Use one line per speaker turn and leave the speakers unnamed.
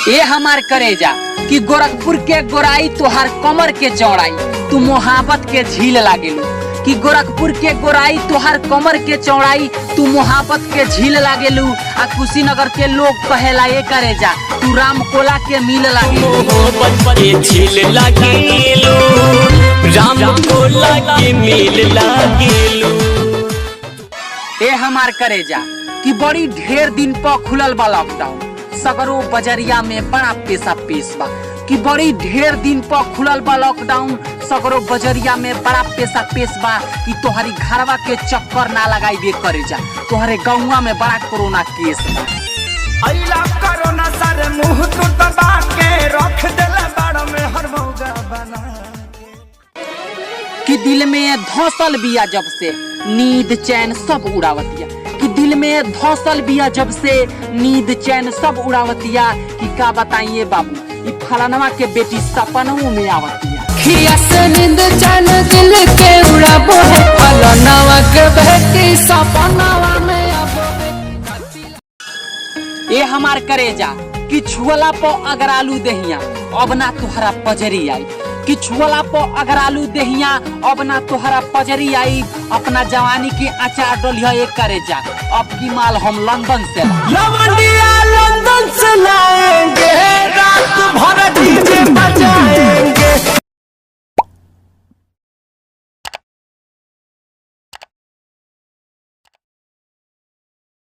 ए हमार करेजा कि गोरखपुर के गोराई तोहार कमर के चौड़ाई तू मोहब्बत के झील लागेलू कि गोरखपुर के गोराई तोहार कमर के चौड़ाई तू मोहब्बत के झील लागेलू आ कुशीनगर के लोग कहेला ए करेजा तू रामकोला के मिल लागेलू
मोहब्बत के झील लागेलू रामकोला के मिल लागेलू।
ए हमार करेजा कि बड़ी ढेर दिन पर खुलल बा लॉकडाउन सगरो बजरिया में बड़ा पैसा पेश बा कि बड़ी ढेर दिन पर खुलल बा लॉकडाउन सगरो बजरिया में बड़ा पैसा पेश बा कि तोहरी घरवा के चक्कर ना लगाई करेजा तोहरे गौवा में बड़ा कोरोना केस बा।
अइला कोरोना सारे मुंह तू दबा के रख देला बाड़ में हर मौगा बना
कि दिल में धौसल बिया जब से नींद चैन सब उड़ावतिया कि दिल में धौसल बिया जब से नींद चैन सब उड़ावतिया कि का बताइए बाबू ई फलानवा के बेटी सपनों में आवतिया
खिया से नींद चैन दिल के उड़ाबो है फलानवा के बेटी सपनवा में आबो
ए हमार करेजा कि छुअला पो अगर आलू दहिया अब ना तोहरा पजरी आई कि छुअला पो अगर आलू दहिया अब ना तोहरा पजरी आई अपना जवानी के अचार डोलिया एक करेजा अब की माल हम लंदन से
लवंडिया लंदन से लाएंगे